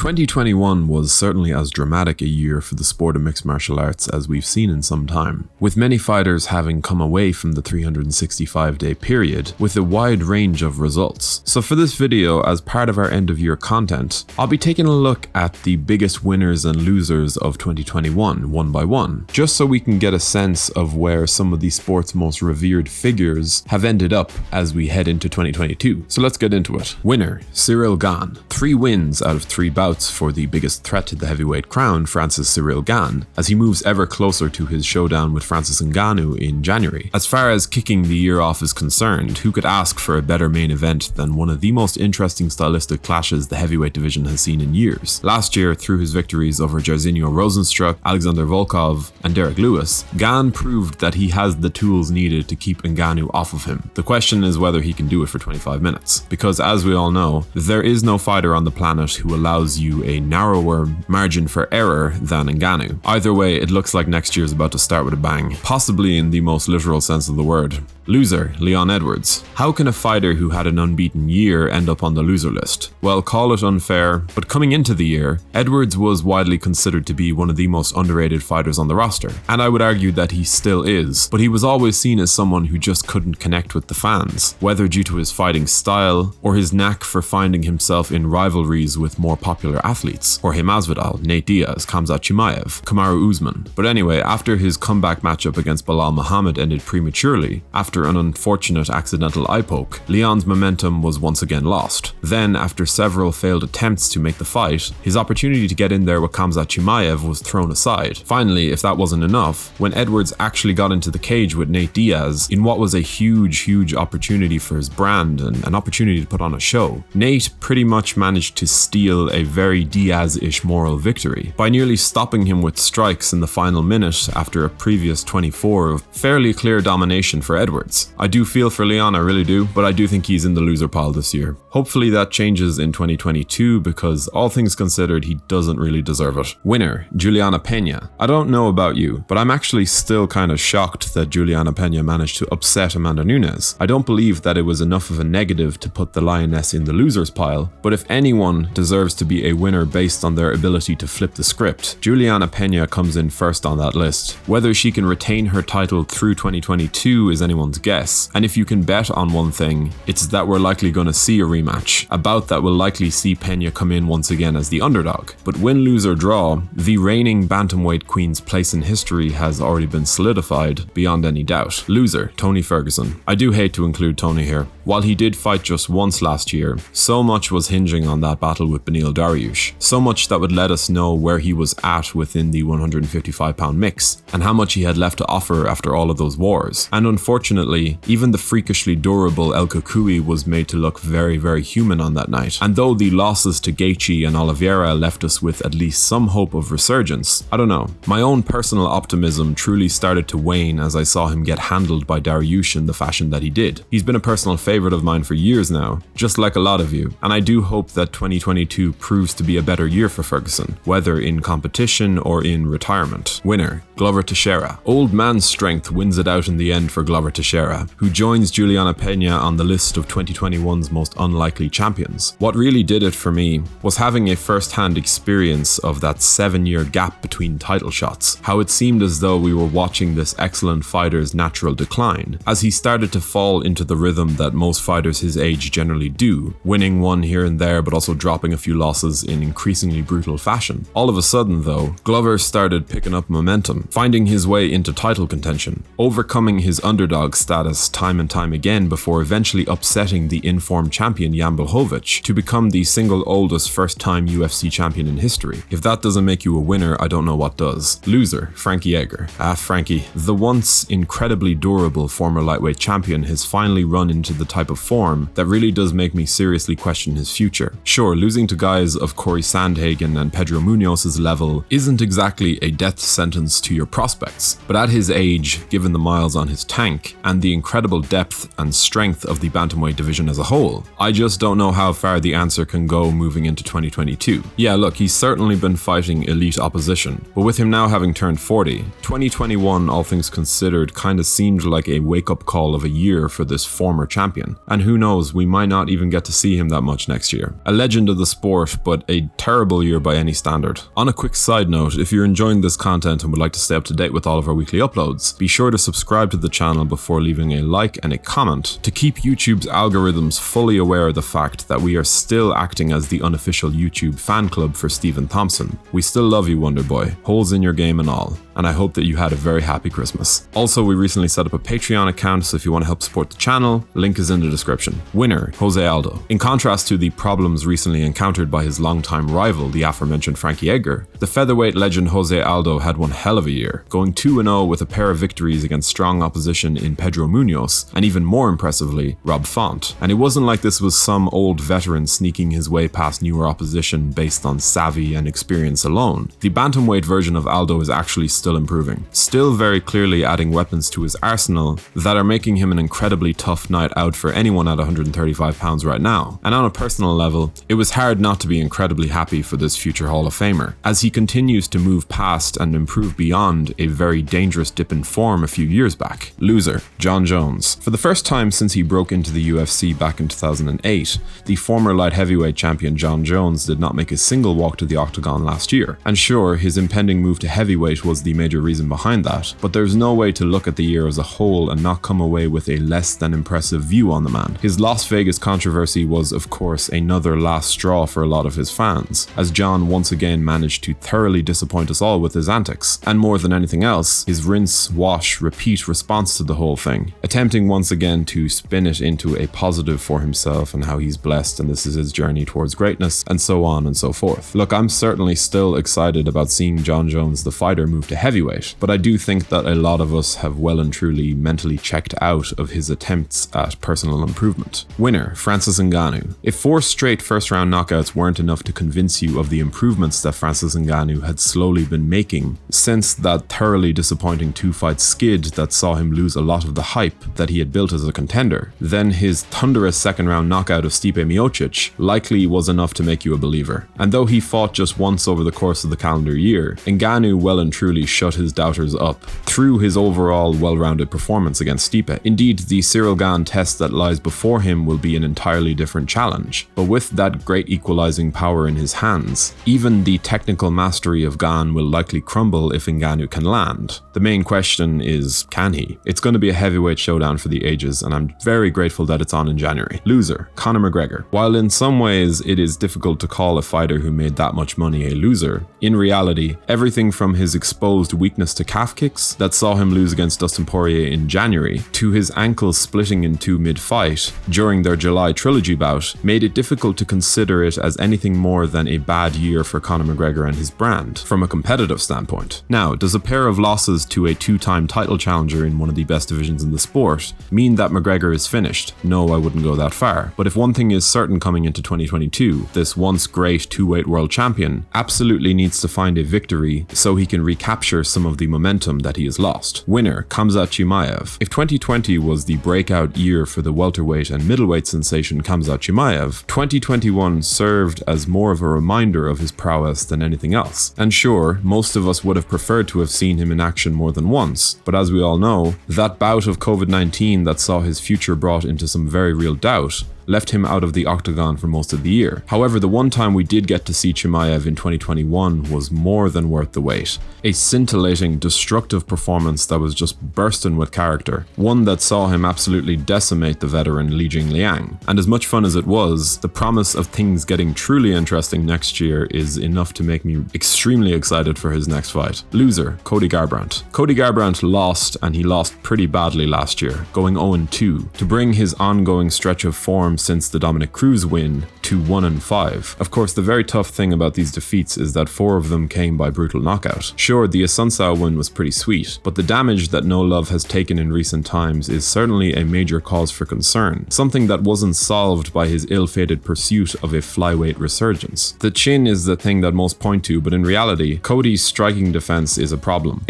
2021 was certainly as dramatic a year for the sport of mixed martial arts as we've seen in some time, with many fighters having come away from the 365-day period with a wide range of results. So for this video, as part of our end-of-year content, I'll be taking a look at the biggest winners and losers of 2021, one by one, just so we can get a sense of where some of the sport's most revered figures have ended up as we head into 2022. So let's get into it. Winner, Cyril Gane. 3 wins out of 3 bouts for the biggest threat to the heavyweight crown, Francis Cyril Gane, as he moves ever closer to his showdown with Francis Ngannou in January. As far as kicking the year off is concerned, who could ask for a better main event than one of the most interesting stylistic clashes the heavyweight division has seen in years? Last year, through his victories over Jairzinho Rozenstruik, Alexander Volkov, and Derek Lewis, Gane proved that he has the tools needed to keep Ngannou off of him. The question is whether he can do it for 25 minutes, because as we all know, there is no fighter on the planet who allows you a narrower margin for error than Ngannou. Either way, it looks like next year's about to start with a bang, possibly in the most literal sense of the word. Loser, Leon Edwards. How can a fighter who had an unbeaten year end up on the loser list? Well, call it unfair, but coming into the year, Edwards was widely considered to be one of the most underrated fighters on the roster, and I would argue that he still is, but he was always seen as someone who just couldn't connect with the fans, whether due to his fighting style or his knack for finding himself in rivalries with more popular athletes, Jorge Masvidal, Nate Diaz, Khamzat Chimaev, Kamaru Usman. But anyway, after his comeback matchup against Belal Muhammad ended prematurely, after an unfortunate accidental eye poke, Leon's momentum was once again lost. Then, after several failed attempts to make the fight, his opportunity to get in there with Khamzat Chimaev was thrown aside. Finally, if that wasn't enough, when Edwards actually got into the cage with Nate Diaz in what was a huge opportunity for his brand and an opportunity to put on a show, Nate pretty much managed to steal a very Diaz-ish moral victory by nearly stopping him with strikes in the final minute after a previous 24 of fairly clear domination for Edwards. I do feel for Leon, I really do, but I do think he's in the loser pile this year. Hopefully that changes in 2022 because all things considered, he doesn't really deserve it. Winner, Julianna Pena. I don't know about you, but I'm actually still kind of shocked that Julianna Pena managed to upset Amanda Nunes. I don't believe that it was enough of a negative to put the Lioness in the losers pile, but if anyone deserves to be a winner based on their ability to flip the script, Julianna Pena comes in first on that list. Whether she can retain her title through 2022 is anyone's guess, and if you can bet on one thing, it's that we're likely going to see a rematch. A bout that will likely see Pena come in once again as the underdog. But win, lose or draw, the reigning bantamweight queen's place in history has already been solidified beyond any doubt. Loser, Tony Ferguson. I do hate to include Tony here. While he did fight just once last year, so much was hinging on that battle with Beneil Dariush. So much that would let us know where he was at within the 155-pound mix, and how much he had left to offer after all of those wars. And unfortunately, even the freakishly durable El Cucuy was made to look very human on that night. And though the losses to Gaethje and Oliveira left us with at least some hope of resurgence, I don't know. My own personal optimism truly started to wane as I saw him get handled by Dariush in the fashion that he did. He's been a personal favorite of mine for years now, just like a lot of you, and I do hope that 2022 proves to be a better year for Ferguson, whether in competition or in retirement. Winner, Glover Teixeira. Old man strength wins it out in the end for Glover Teixeira, who joins Julianna Pena on the list of 2021's most unlikely champions. What really did it for me was having a first-hand experience of that 7-year gap between title shots, how it seemed as though we were watching this excellent fighter's natural decline, as he started to fall into the rhythm that most fighters his age generally do, winning one here and there but also dropping a few losses in increasingly brutal fashion. All of a sudden though, Glover started picking up momentum, finding his way into title contention, overcoming his underdog status time and time again before eventually upsetting the informed champion Jan Blachowicz to become the single oldest first-time UFC champion in history. If that doesn't make you a winner, I don't know what does. Loser, Frankie Edgar. Frankie. The once incredibly durable former lightweight champion has finally run into the type of form that really does make me seriously question his future. Sure, losing to guys of Corey Sandhagen and Pedro Munoz's level isn't exactly a death sentence to your prospects, but at his age, given the miles on his tank, and the incredible depth and strength of the bantamweight division as a whole. I just don't know how far the answer can go moving into 2022. Yeah, look, he's certainly been fighting elite opposition, but with him now having turned 40, 2021, all things considered, kinda seemed like a wake-up call of a year for this former champion. And who knows, we might not even get to see him that much next year. A legend of the sport, but a terrible year by any standard. On a quick side note, if you're enjoying this content and would like to stay up to date with all of our weekly uploads, be sure to subscribe to the channel before leaving a like and a comment to keep YouTube's algorithms fully aware of the fact that we are still acting as the unofficial YouTube fan club for Stephen Thompson. We still love you, Wonderboy, holes in your game and all, and I hope that you had a very happy Christmas. Also, we recently set up a Patreon account, so if you want to help support the channel, link is in the description. Winner, Jose Aldo. In contrast to the problems recently encountered by his longtime rival, the aforementioned Frankie Edgar, the featherweight legend Jose Aldo had one hell of a year, going 2-0 with a pair of victories against strong opposition in Pedro Munoz, and even more impressively, Rob Font. And it wasn't like this was some old veteran sneaking his way past newer opposition based on savvy and experience alone. The bantamweight version of Aldo is actually still improving, still very clearly adding weapons to his arsenal that are making him an incredibly tough night out for anyone at 135 pounds right now. And on a personal level, it was hard not to be incredibly happy for this future Hall of Famer, as he continues to move past and improve beyond a very dangerous dip in form a few years back. Loser, Jon Jones. For the first time since he broke into the UFC back in 2008, the former light heavyweight champion Jon Jones did not make a single walk to the octagon last year. And sure, his impending move to heavyweight was the major reason behind that, but there's no way to look at the year as a whole and not come away with a less than impressive view on the man. His Las Vegas controversy was, of course, another last straw for a lot of his fans, as Jon once again managed to thoroughly disappoint us all with his antics, and more than anything else, his rinse, wash, repeat response to the whole thing, attempting once again to spin it into a positive for himself and how he's blessed and this is his journey towards greatness, and so on and so forth. Look, I'm certainly still excited about seeing Jon Jones the fighter move to heavyweight, but I do think that a lot of us have well and truly mentally checked out of his attempts at personal improvement. Winner, Francis Ngannou. If 4 straight first-round knockouts weren't enough to convince you of the improvements that Francis Ngannou had slowly been making since that thoroughly disappointing 2-fight skid that saw him lose a lot of the hype that he had built as a contender, then his thunderous second-round knockout of Stipe Miocic likely was enough to make you a believer. And though he fought just once over the course of the calendar year, Ngannou well and truly shut his doubters up through his overall well-rounded performance against Stipe. Indeed, the Cyril Gane test that lies before him will be an entirely different challenge, but with that great equalizing power in his hands, even the technical mastery of Gane will likely crumble if Ngannou can land. The main question is, can he? It's going to be a heavyweight showdown for the ages, and I'm very grateful that it's on in January. Loser, Conor McGregor. While in some ways it is difficult to call a fighter who made that much money a loser, in reality, everything from his exposed weakness to calf kicks that saw him lose against Dustin Poirier in January, to his ankle splitting in two mid-fight during their July trilogy bout, made it difficult to consider it as anything more than a bad year for Conor McGregor and his brand, from a competitive standpoint. Now, does a pair of losses to a 2-time title challenger in one of the best divisions in the sport mean that McGregor is finished? No, I wouldn't go that far. But if one thing is certain coming into 2022, this once great 2-weight world champion absolutely needs to find a victory so he can recapture some of the momentum that he has lost. Winner, Khamzat Chimaev. If 2020 was the breakout year for the welterweight and middleweight sensation Khamzat Chimaev, 2021 served as more of a reminder of his prowess than anything else. And sure, most of us would have preferred to have seen him in action more than once, but as we all know, that bout of COVID-19 that saw his future brought into some very real doubt left him out of the octagon for most of the year. However, the one time we did get to see Chimaev in 2021 was more than worth the wait. A scintillating, destructive performance that was just bursting with character. One that saw him absolutely decimate the veteran Li Jingliang. And as much fun as it was, the promise of things getting truly interesting next year is enough to make me extremely excited for his next fight. Loser, Cody Garbrandt. Cody Garbrandt lost, and he lost pretty badly last year, going 0-2, to bring his ongoing stretch of form since the Dominic Cruz win to 1-5. Of course, the very tough thing about these defeats is that 4 of them came by brutal knockout. Sure, the Asuncao win was pretty sweet, but the damage that No Love has taken in recent times is certainly a major cause for concern, something that wasn't solved by his ill-fated pursuit of a flyweight resurgence. The chin is the thing that most point to, but in reality, Cody's striking defense is a problem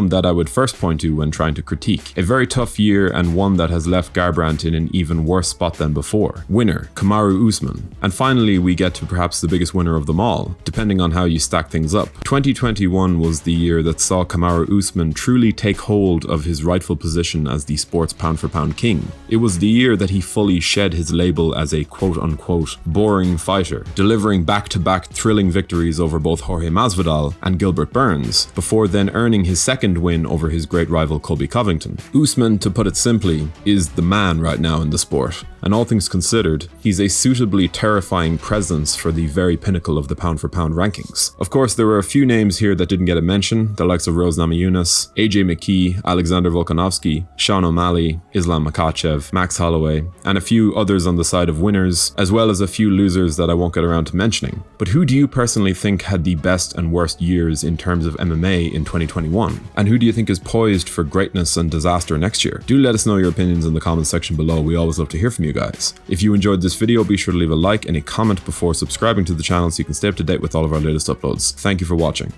that I would first point to when trying to critique. A very tough year and one that has left Garbrandt in an even worse spot than before. Winner, Kamaru Usman. And finally, we get to perhaps the biggest winner of them all, depending on how you stack things up. 2021 was the year that saw Kamaru Usman truly take hold of his rightful position as the sport's pound-for-pound king. It was the year that he fully shed his label as a quote-unquote boring fighter, delivering back-to-back thrilling victories over both Jorge Masvidal and Gilbert Burns, before then earning his second win over his great rival Colby Covington. Usman, to put it simply, is the man right now in the sport, and all things considered, he's a suitably terrifying presence for the very pinnacle of the pound-for-pound rankings. Of course, there were a few names here that didn't get a mention, the likes of Rose Namajunas, AJ McKee, Alexander Volkanovski, Sean O'Malley, Islam Makhachev, Max Holloway, and a few others on the side of winners, as well as a few losers that I won't get around to mentioning. But who do you personally think had the best and worst years in terms of MMA in 2021? And who do you think is poised for greatness and disaster next year? Do let us know your opinions in the comments section below. We always love to hear from you guys. If you enjoyed this video, be sure to leave a like and a comment before subscribing to the channel so you can stay up to date with all of our latest uploads. Thank you for watching.